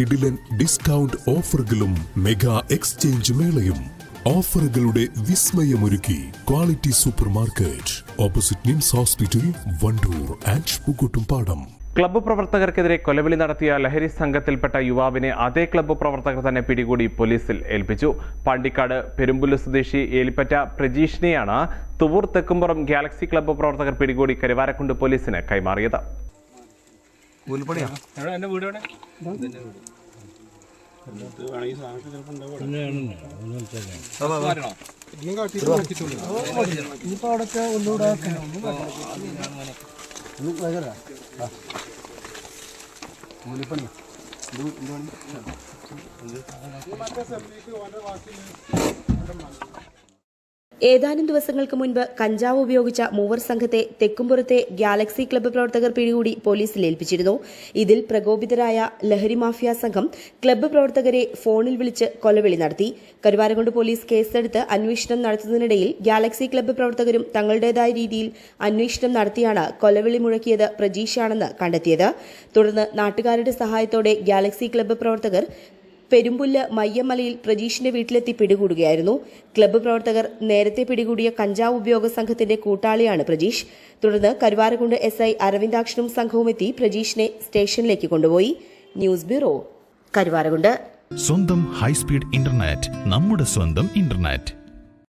കിടിലൻ ഡിസ്കൗണ്ട് ഓഫറുകളും mega exchange മേളയും ഓഫറുകളുടെ വിസ്മയമൊരുക്കി quality super market opposite NIMS hospital Wandoor and Pookkottumpadam. Club പ്രവർത്തകർക്കെതിരെ കൊലവിളി നടത്തിയ ലഹരി സംഘത്തിൽപ്പെട്ട യുവാവിനെ അതേ ക്ലബ്ബ് പ്രവർത്തകർ തന്നെ പിടികൂടി പോലീസിൽ ഏൽപ്പിച്ചു. പാണ്ടിക്കാട് പെരുമ്പുല്ല് സ്വദേശി ഏലിപ്പറ്റ പ്രജീഷിനെയാണ് തുവൂർ തെക്കുംപുറം ഗാലക്സി ക്ലബ്ബ് പ്രവർത്തകർ പിടികൂടി കരുവാരക്കുണ്ട് പോലീസിന് കൈമാറിയത്. ഏതാനും ദിവസങ്ങൾക്ക് മുൻപ് കഞ്ചാവ് ഉപയോഗിച്ച മൂവർ സംഘത്തെ തെക്കുംപുറത്തെ ഗാലക്സി ക്ലബ്ബ് പ്രവർത്തകർ പിടികൂടി പോലീസിൽ ഏൽപ്പിച്ചിരുന്നു. ഇതിൽ പ്രകോപിതരായ ലഹരി മാഫിയ സംഘം ക്ലബ്ബ് പ്രവർത്തകരെ ഫോണിൽ വിളിച്ച് കൊലവിളി നടത്തി. കരുവാരക്കുണ്ട് പോലീസ് കേസെടുത്ത് അന്വേഷണം നടത്തുന്നതിനിടയിൽ ഗാലക്സി ക്ലബ്ബ് പ്രവർത്തകരും തങ്ങളുടേതായ രീതിയിൽ അന്വേഷണം നടത്തിയാണ് കൊലവിളി മുഴക്കിയത് പ്രജീഷാണെന്ന് കണ്ടെത്തിയത്. തുടർന്ന് നാട്ടുകാരുടെ സഹായത്തോടെ ഗാലക്സി ക്ലബ്ബ് പ്രവർത്തകർ പെരുമ്പുല്ല് മയ്യമ്മലയിൽ പ്രജീഷിന്റെ വീട്ടിലെത്തി പിടികൂടുകയായിരുന്നു. ക്ലബ്ബ് പ്രവർത്തകർ നേരത്തെ പിടികൂടിയ കഞ്ചാവ് ഉപയോഗ സംഘത്തിന്റെ കൂട്ടാളിയാണ് പ്രജീഷ്. തുടർന്ന് കരുവാരക്കുണ്ട് SI അരവിന്ദാക്ഷനും സംഘവും എത്തി പ്രജീഷിനെ സ്റ്റേഷനിലേക്ക് കൊണ്ടുപോയി. News bureau, Karuvarakundu. സ്വന്തം ഹൈസ്പീഡ് ഇന്റർനെറ്റ്, നമ്മുടെ സ്വന്തം ഇന്റർനെറ്റ്.